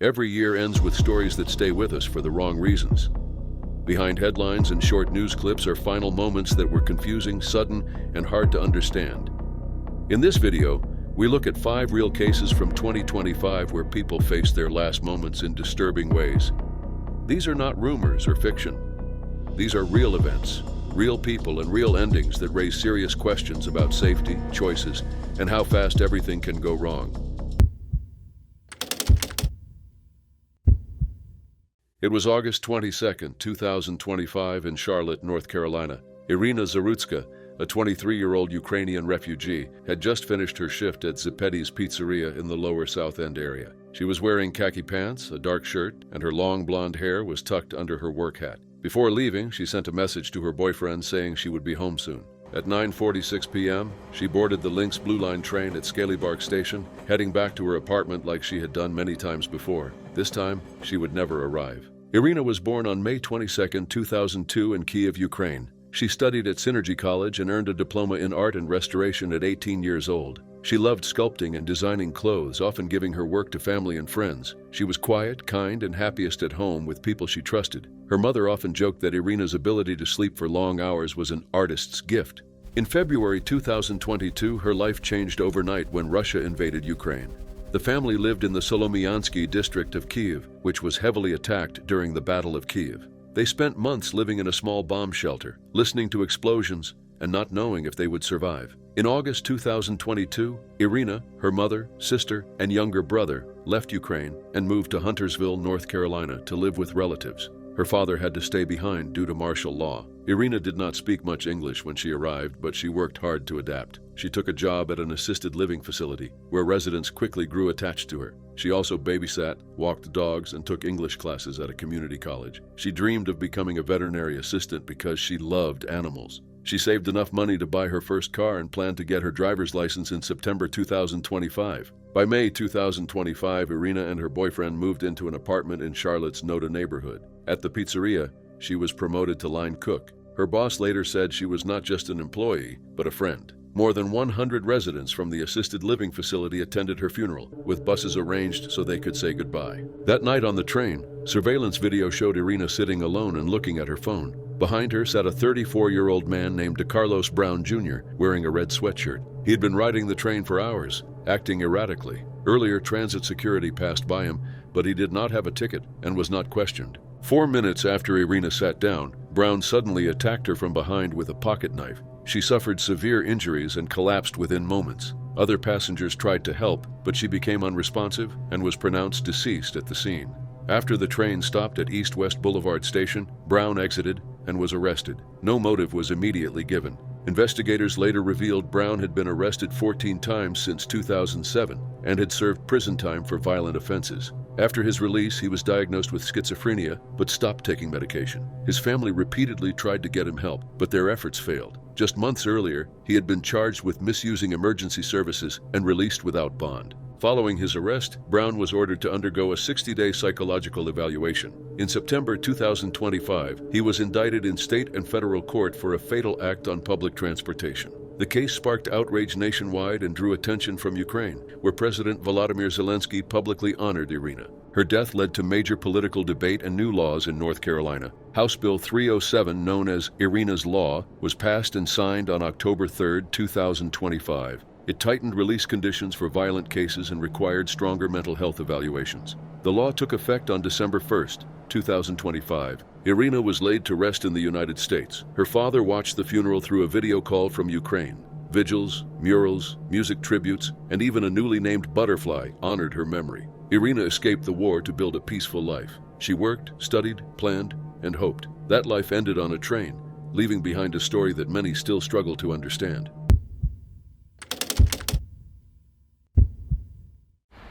Every year ends with stories that stay with us for the wrong reasons. Behind headlines and short news clips are final moments that were confusing, sudden, and hard to understand. In this video, we look at 5 real cases from 2025 where people faced their last moments in disturbing ways. These are not rumors or fiction. These are real events, real people, and real endings that raise serious questions about safety, choices, and how fast everything can go wrong. It was August 22, 2025 in Charlotte, North Carolina. Iryna Zarutska, a 23-year-old Ukrainian refugee, had just finished her shift at Zapetti's Pizzeria in the Lower South End area. She was wearing khaki pants, a dark shirt, and her long blonde hair was tucked under her work hat. Before leaving, she sent a message to her boyfriend saying she would be home soon. At 9:46 p.m., she boarded the Lynx Blue Line train at Scalybark Station, heading back to her apartment like she had done many times before. This time, she would never arrive. Iryna was born on May 22, 2002 in Kyiv, Ukraine. She studied at Synergy College and earned a diploma in art and restoration at 18 years old. She loved sculpting and designing clothes, often giving her work to family and friends. She was quiet, kind, and happiest at home with people she trusted. Her mother often joked that Iryna's ability to sleep for long hours was an artist's gift. In February 2022, her life changed overnight when Russia invaded Ukraine. The family lived in the Solomiansky district of Kyiv, which was heavily attacked during the Battle of Kyiv. They spent months living in a small bomb shelter, listening to explosions and not knowing if they would survive. In August 2022, Iryna, her mother, sister, and younger brother left Ukraine and moved to Huntersville, North Carolina to live with relatives. Her father had to stay behind due to martial law. Iryna did not speak much English when she arrived, but she worked hard to adapt. She took a job at an assisted living facility, where residents quickly grew attached to her. She also babysat, walked dogs, and took English classes at a community college. She dreamed of becoming a veterinary assistant because she loved animals. She saved enough money to buy her first car and planned to get her driver's license in September 2025. By May 2025, Iryna and her boyfriend moved into an apartment in Charlotte's Noda neighborhood. At the pizzeria, she was promoted to line cook. Her boss later said she was not just an employee, but a friend. More than 100 residents from the assisted living facility attended her funeral, with buses arranged so they could say goodbye. That night on the train, surveillance video showed Iryna sitting alone and looking at her phone. Behind her sat a 34-year-old man named DeCarlos Brown Jr., wearing a red sweatshirt. He had been riding the train for hours, acting erratically. Earlier, transit security passed by him, but he did not have a ticket and was not questioned. 4 minutes after Iryna sat down, Brown suddenly attacked her from behind with a pocket knife. She suffered severe injuries and collapsed within moments. Other passengers tried to help, but she became unresponsive and was pronounced deceased at the scene. After the train stopped at East-West Boulevard Station, Brown exited and was arrested. No motive was immediately given. Investigators later revealed Brown had been arrested 14 times since 2007 and had served prison time for violent offenses. After his release, he was diagnosed with schizophrenia, but stopped taking medication. His family repeatedly tried to get him help, but their efforts failed. Just months earlier, he had been charged with misusing emergency services and released without bond. Following his arrest, Brown was ordered to undergo a 60-day psychological evaluation. In September 2025, he was indicted in state and federal court for a fatal act on public transportation. The case sparked outrage nationwide and drew attention from Ukraine, where President Volodymyr Zelensky publicly honored Iryna. Her death led to major political debate and new laws in North Carolina. House Bill 307, known as Iryna's Law, was passed and signed on October 3, 2025. It tightened release conditions for violent cases and required stronger mental health evaluations. The law took effect on December 1, 2025. Iryna was laid to rest in the United States. Her father watched the funeral through a video call from Ukraine. Vigils, murals, music tributes, and even a newly named butterfly honored her memory. Iryna escaped the war to build a peaceful life. She worked, studied, planned, and hoped. That life ended on a train, leaving behind a story that many still struggle to understand.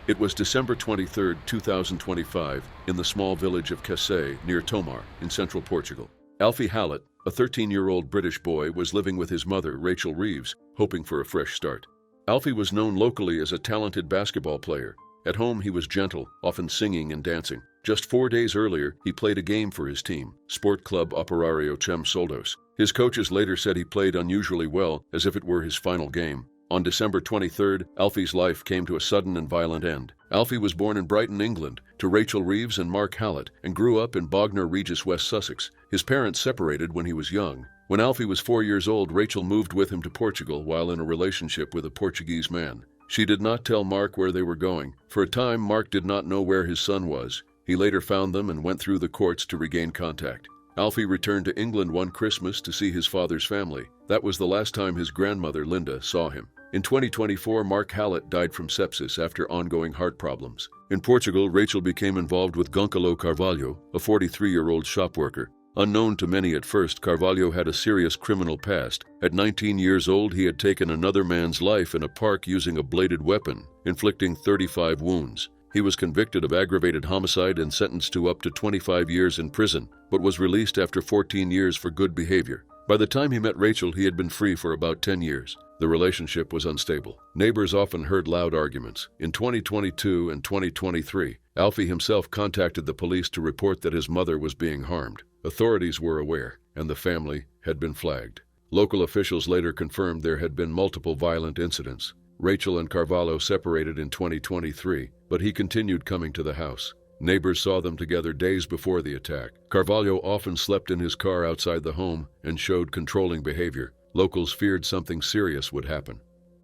It was December 23, 2025, in the small village of Casais, near Tomar, in central Portugal. Alfie Hallett, a 13-year-old British boy, was living with his mother, Rachel Reeves, hoping for a fresh start. Alfie was known locally as a talented basketball player. At home, he was gentle, often singing and dancing. Just 4 days earlier, he played a game for his team, Sport Club Operario Chem Soldos. His coaches later said he played unusually well, as if it were his final game. On December 23rd, Alfie's life came to a sudden and violent end. Alfie was born in Brighton, England, to Rachel Reeves and Mark Hallett, and grew up in Bognor Regis, West Sussex. His parents separated when he was young. When Alfie was 4 years old, Rachel moved with him to Portugal while in a relationship with a Portuguese man. She did not tell Mark where they were going. For a time, Mark did not know where his son was. He later found them and went through the courts to regain contact. Alfie returned to England one Christmas to see his father's family. That was the last time his grandmother, Linda, saw him. In 2024, Mark Hallett died from sepsis after ongoing heart problems. In Portugal, Rachel became involved with Goncalo Carvalho, a 43-year-old shop worker. Unknown to many at first, Carvalho had a serious criminal past. At 19 years old, he had taken another man's life in a park using a bladed weapon, inflicting 35 wounds. He was convicted of aggravated homicide and sentenced to up to 25 years in prison, but was released after 14 years for good behavior. By the time he met Rachel, he had been free for about 10 years. The relationship was unstable. Neighbors often heard loud arguments. In 2022 and 2023, Alfie himself contacted the police to report that his mother was being harmed. Authorities were aware, and the family had been flagged. Local officials later confirmed there had been multiple violent incidents. Rachel and Carvalho separated in 2023, but he continued coming to the house. Neighbors saw them together days before the attack. Carvalho often slept in his car outside the home and showed controlling behavior. Locals feared something serious would happen.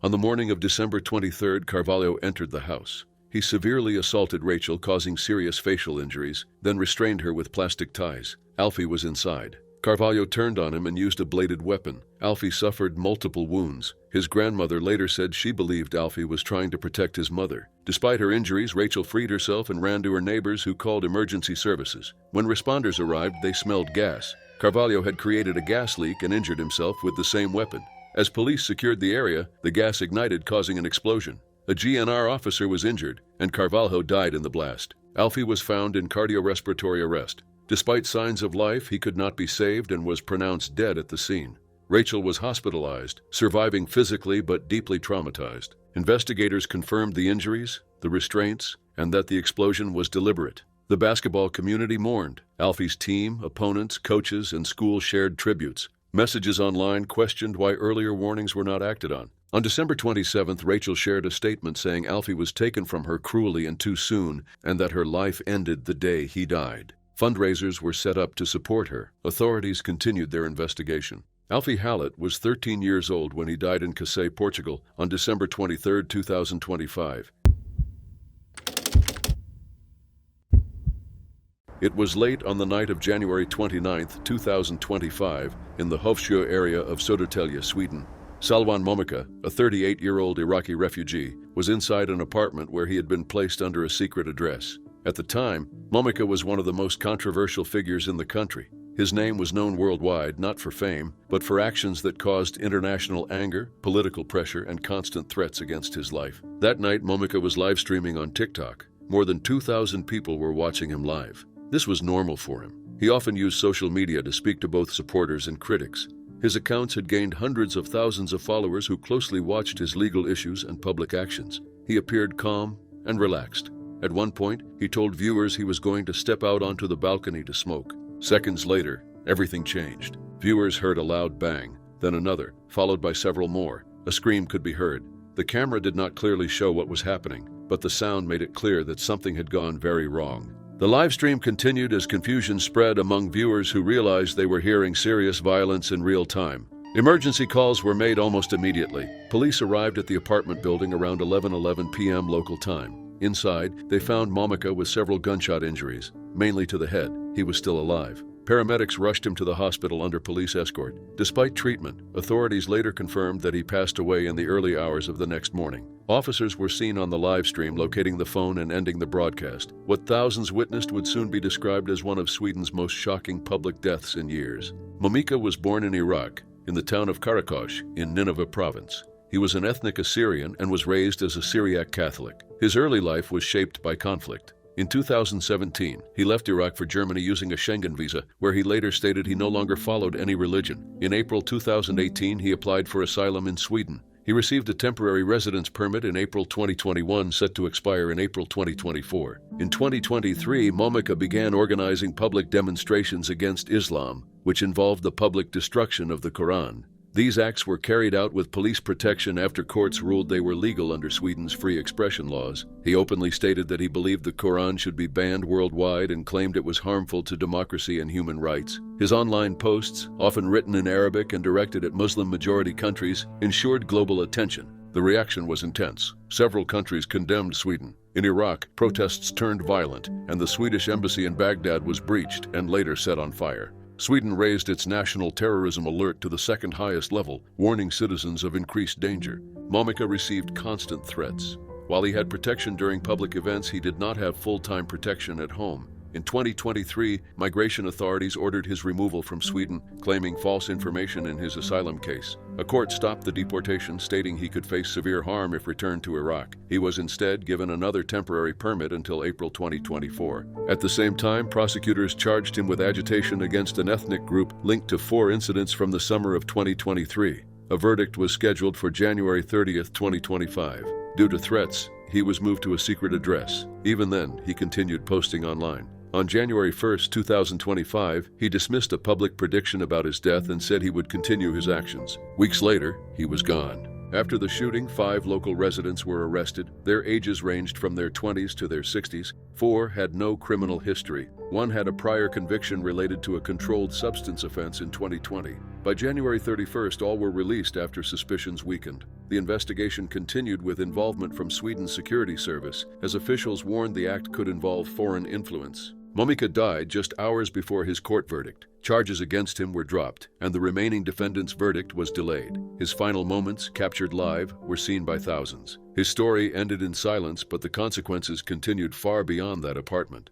On the morning of December 23rd, Carvalho entered the house. He severely assaulted Rachel, causing serious facial injuries, then restrained her with plastic ties. Alfie was inside. Carvalho turned on him and used a bladed weapon. Alfie suffered multiple wounds. His grandmother later said she believed Alfie was trying to protect his mother. Despite her injuries, Rachel freed herself and ran to her neighbors, who called emergency services. When responders arrived, they smelled gas. Carvalho had created a gas leak and injured himself with the same weapon. As police secured the area, the gas ignited, causing an explosion. A GNR officer was injured, and Carvalho died in the blast. Alfie was found in cardiorespiratory arrest. Despite signs of life, he could not be saved and was pronounced dead at the scene. Rachel was hospitalized, surviving physically but deeply traumatized. Investigators confirmed the injuries, the restraints, and that the explosion was deliberate. The basketball community mourned. Alfie's team, opponents, coaches, and school shared tributes. Messages online questioned why earlier warnings were not acted on. On December 27th, Rachel shared a statement saying Alfie was taken from her cruelly and too soon, and that her life ended the day he died. Fundraisers were set up to support her. Authorities continued their investigation. Alfie Hallett was 13 years old when he died in Casais, Portugal, on December 23, 2025. It was late on the night of January 29, 2025, in the Hovsjö area of Södertälje, Sweden. Salwan Momika, a 38-year-old Iraqi refugee, was inside an apartment where he had been placed under a secret address. At the time, Momika was one of the most controversial figures in the country. His name was known worldwide, not for fame, but for actions that caused international anger, political pressure, and constant threats against his life. That night, Momika was live streaming on TikTok. More than 2,000 people were watching him live. This was normal for him. He often used social media to speak to both supporters and critics. His accounts had gained hundreds of thousands of followers who closely watched his legal issues and public actions. He appeared calm and relaxed. At one point, he told viewers he was going to step out onto the balcony to smoke. Seconds later, everything changed. Viewers heard a loud bang, then another, followed by several more. A scream could be heard. The camera did not clearly show what was happening, but the sound made it clear that something had gone very wrong. The live stream continued as confusion spread among viewers who realized they were hearing serious violence in real time. Emergency calls were made almost immediately. Police arrived at the apartment building around 11:11 p.m. local time. Inside, they found Momika with several gunshot injuries, mainly to the head. He was still alive. Paramedics rushed him to the hospital under police escort. Despite treatment, authorities later confirmed that he passed away in the early hours of the next morning. Officers were seen on the live stream locating the phone and ending the broadcast. What thousands witnessed would soon be described as one of Sweden's most shocking public deaths in years. Momika was born in Iraq, in the town of Karakosh, in Nineveh province. He was an ethnic Assyrian and was raised as a Syriac Catholic. His early life was shaped by conflict. In 2017, he left Iraq for Germany using a Schengen visa, where he later stated he no longer followed any religion. In April 2018, he applied for asylum in Sweden. He received a temporary residence permit in April 2021, set to expire in April 2024. In 2023, Momika began organizing public demonstrations against Islam, which involved the public destruction of the Quran. These acts were carried out with police protection after courts ruled they were legal under Sweden's free expression laws. He openly stated that he believed the Quran should be banned worldwide and claimed it was harmful to democracy and human rights. His online posts, often written in Arabic and directed at Muslim-majority countries, ensured global attention. The reaction was intense. Several countries condemned Sweden. In Iraq, protests turned violent, and the Swedish embassy in Baghdad was breached and later set on fire. Sweden raised its national terrorism alert to the second highest level, warning citizens of increased danger. Momika received constant threats. While he had protection during public events, he did not have full-time protection at home. In 2023, migration authorities ordered his removal from Sweden, claiming false information in his asylum case. A court stopped the deportation, stating he could face severe harm if returned to Iraq. He was instead given another temporary permit until April 2024. At the same time, prosecutors charged him with agitation against an ethnic group linked to 4 incidents from the summer of 2023. A verdict was scheduled for January 30, 2025. Due to threats, he was moved to a secret address. Even then, he continued posting online. On January 1, 2025, he dismissed a public prediction about his death and said he would continue his actions. Weeks later, he was gone. After the shooting, 5 local residents were arrested. Their ages ranged from their 20s to their 60s. 4 had no criminal history. 1 had a prior conviction related to a controlled substance offense in 2020. By January 31st, all were released after suspicions weakened. The investigation continued with involvement from Sweden's security service, as officials warned the act could involve foreign influence. Momika died just hours before his court verdict. Charges against him were dropped, and the remaining defendant's verdict was delayed. His final moments, captured live, were seen by thousands. His story ended in silence, but the consequences continued far beyond that apartment.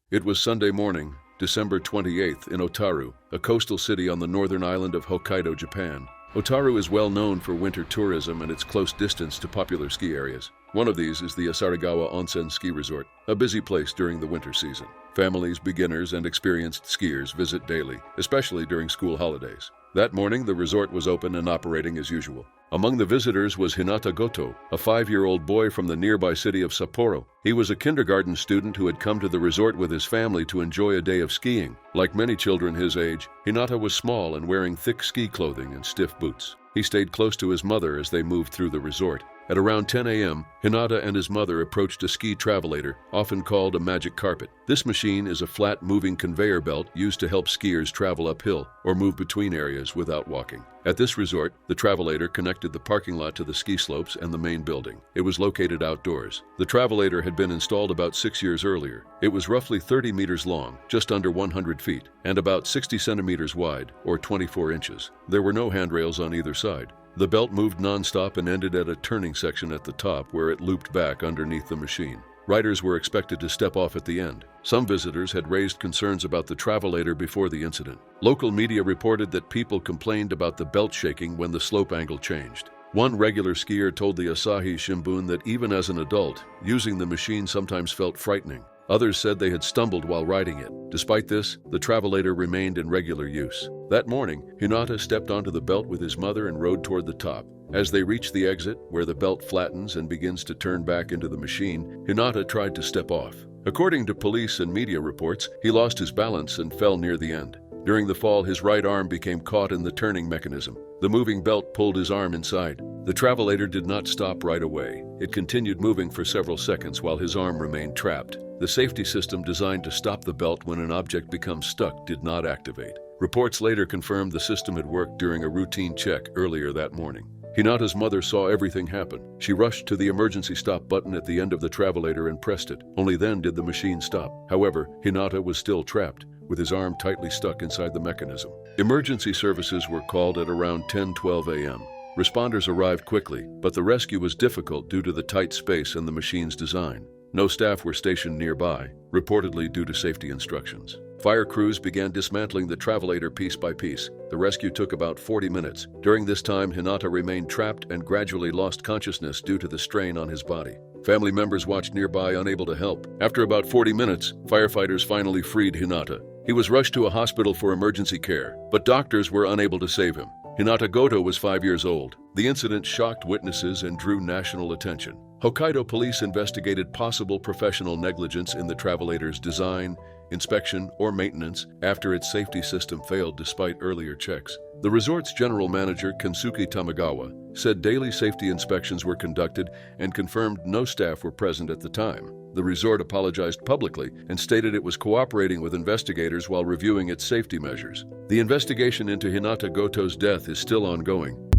It was Sunday morning, December 28th, in Otaru, a coastal city on the northern island of Hokkaido, Japan. Otaru is well known for winter tourism and its close distance to popular ski areas. One of these is the Asarigawa Onsen Ski Resort, a busy place during the winter season. Families, beginners, and experienced skiers visit daily, especially during school holidays. That morning, the resort was open and operating as usual. Among the visitors was Hinata Goto, a 5-year-old boy from the nearby city of Sapporo. He was a kindergarten student who had come to the resort with his family to enjoy a day of skiing. Like many children his age, Hinata was small and wearing thick ski clothing and stiff boots. He stayed close to his mother as they moved through the resort. At around 10 a.m., Hinata and his mother approached a ski travelator, often called a magic carpet. This machine is a flat, moving conveyor belt used to help skiers travel uphill or move between areas without walking. At this resort, the travelator connected the parking lot to the ski slopes and the main building. It was located outdoors. The travelator had been installed about 6 years earlier. It was roughly 30 meters long, just under 100 feet, and about 60 centimeters wide, or 24 inches. There were no handrails on either side. The belt moved non-stop and ended at a turning section at the top where it looped back underneath the machine. Riders were expected to step off at the end. Some visitors had raised concerns about the travelator before the incident. Local media reported that people complained about the belt shaking when the slope angle changed. One regular skier told the Asahi Shimbun that even as an adult, using the machine sometimes felt frightening. Others said they had stumbled while riding it. Despite this, the travelator remained in regular use. That morning, Hinata stepped onto the belt with his mother and rode toward the top. As they reached the exit, where the belt flattens and begins to turn back into the machine, Hinata tried to step off. According to police and media reports, he lost his balance and fell near the end. During the fall, his right arm became caught in the turning mechanism. The moving belt pulled his arm inside. The travelator did not stop right away. It continued moving for several seconds while his arm remained trapped. The safety system designed to stop the belt when an object becomes stuck did not activate. Reports later confirmed the system had worked during a routine check earlier that morning. Hinata's mother saw everything happen. She rushed to the emergency stop button at the end of the travelator and pressed it. Only then did the machine stop. However, Hinata was still trapped, with his arm tightly stuck inside the mechanism. Emergency services were called at around 10:12 a.m. Responders arrived quickly, but the rescue was difficult due to the tight space and the machine's design. No staff were stationed nearby, reportedly due to safety instructions. Fire crews began dismantling the travelator piece by piece. The rescue took about 40 minutes. During this time, Hinata remained trapped and gradually lost consciousness due to the strain on his body. Family members watched nearby, unable to help. After about 40 minutes, firefighters finally freed Hinata. He was rushed to a hospital for emergency care, but doctors were unable to save him. Hinata Goto was 5 years old. The incident shocked witnesses and drew national attention. Hokkaido police investigated possible professional negligence in the travelator's design, inspection, or maintenance after its safety system failed despite earlier checks. The resort's general manager, Kensuke Tamagawa, said daily safety inspections were conducted and confirmed no staff were present at the time. The resort apologized publicly and stated it was cooperating with investigators while reviewing its safety measures. The investigation into Hinata Goto's death is still ongoing.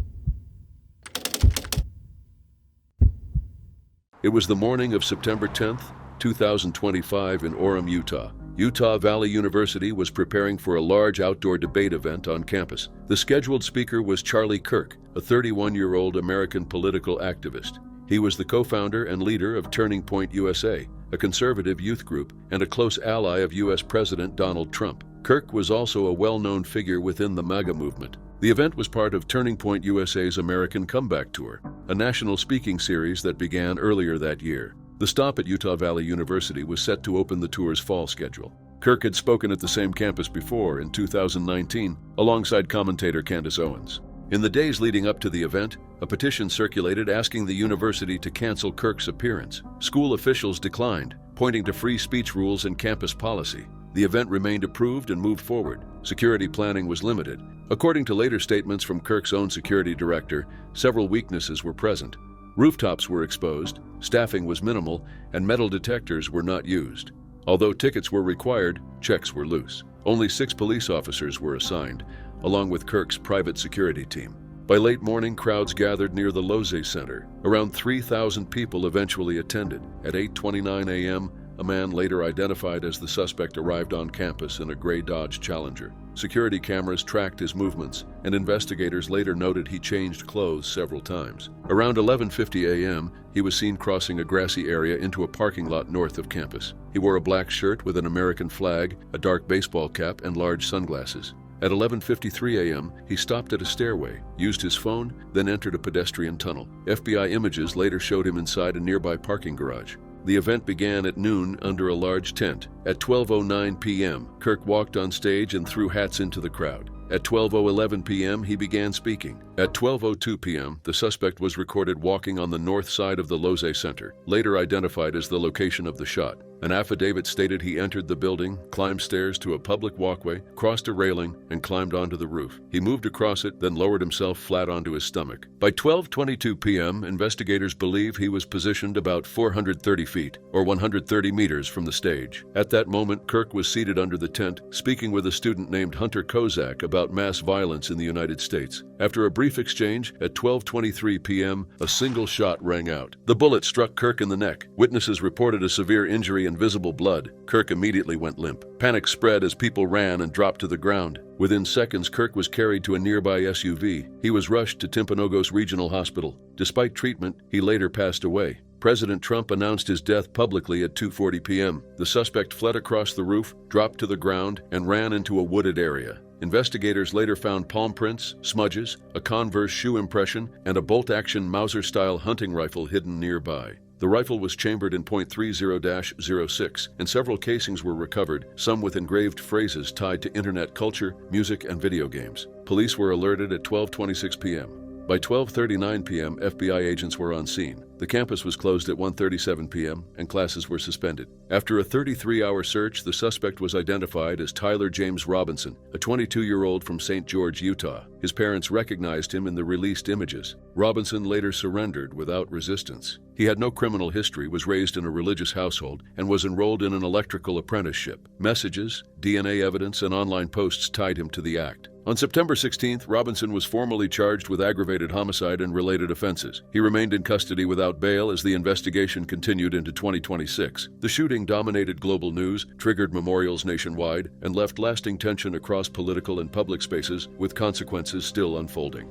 It was the morning of September 10th, 2025 in Orem, Utah. Utah Valley University was preparing for a large outdoor debate event on campus. The scheduled speaker was Charlie Kirk, a 31-year-old American political activist. He was the co-founder and leader of Turning Point USA, a conservative youth group and a close ally of U.S. President Donald Trump. Kirk was also a well-known figure within the MAGA movement. The event was part of Turning Point USA's American Comeback Tour, a national speaking series that began earlier that year. The stop at Utah Valley University was set to open the tour's fall schedule. Kirk had spoken at the same campus before in 2019, alongside commentator Candace Owens. In the days leading up to the event, a petition circulated asking the university to cancel Kirk's appearance. School officials declined, pointing to free speech rules and campus policy. The event remained approved and moved forward. Security planning was limited. According to later statements from Kirk's own security director, several weaknesses were present. Rooftops were exposed, staffing was minimal, and metal detectors were not used. Although tickets were required, checks were loose. Only 6 police officers were assigned, along with Kirk's private security team. By late morning, crowds gathered near the Losey Center. Around 3,000 people eventually attended. At 8:29 a.m., a man later identified as the suspect arrived on campus in a gray Dodge Challenger. Security cameras tracked his movements, and investigators later noted he changed clothes several times. Around 11:50 a.m., he was seen crossing a grassy area into a parking lot north of campus. He wore a black shirt with an American flag, a dark baseball cap, and large sunglasses. At 11:53 a.m., he stopped at a stairway, used his phone, then entered a pedestrian tunnel. FBI images later showed him inside a nearby parking garage. The event began at noon under a large tent. At 12:09 p.m., Kirk walked on stage and threw hats into the crowd. At 12:11 p.m., he began speaking. At 12:02 p.m., the suspect was recorded walking on the north side of the Losey Center, later identified as the location of the shot. An affidavit stated he entered the building, climbed stairs to a public walkway, crossed a railing, and climbed onto the roof. He moved across it, then lowered himself flat onto his stomach. By 12:22 p.m., investigators believe he was positioned about 430 feet, or 130 meters from the stage. At that moment, Kirk was seated under the tent, speaking with a student named Hunter Kozak about mass violence in the United States. After a brief exchange, at 12:23 p.m., a single shot rang out. The bullet struck Kirk in the neck. Witnesses reported a severe injury and visible blood. Kirk immediately went limp. Panic spread as people ran and dropped to the ground. Within seconds, Kirk was carried to a nearby SUV. He was rushed to Timpanogos Regional Hospital. Despite treatment, he later passed away. President Trump announced his death publicly at 2:40 p.m. The suspect fled across the roof, dropped to the ground, and ran into a wooded area. Investigators later found palm prints, smudges, a Converse shoe impression, and a bolt-action Mauser-style hunting rifle hidden nearby. The rifle was chambered in .30-06, and several casings were recovered, some with engraved phrases tied to internet culture, music, and video games. Police were alerted at 12:26 p.m. By 12:39 p.m., FBI agents were on scene. The campus was closed at 1:37 p.m., and classes were suspended. After a 33-hour search, the suspect was identified as Tyler James Robinson, a 22-year-old from St. George, Utah. His parents recognized him in the released images. Robinson later surrendered without resistance. He had no criminal history, was raised in a religious household, and was enrolled in an electrical apprenticeship. Messages, DNA evidence, and online posts tied him to the act. On September 16th, Robinson was formally charged with aggravated homicide and related offenses. He remained in custody without bail as the investigation continued into 2026. The shooting dominated global news, triggered memorials nationwide, and left lasting tension across political and public spaces, with consequences still unfolding.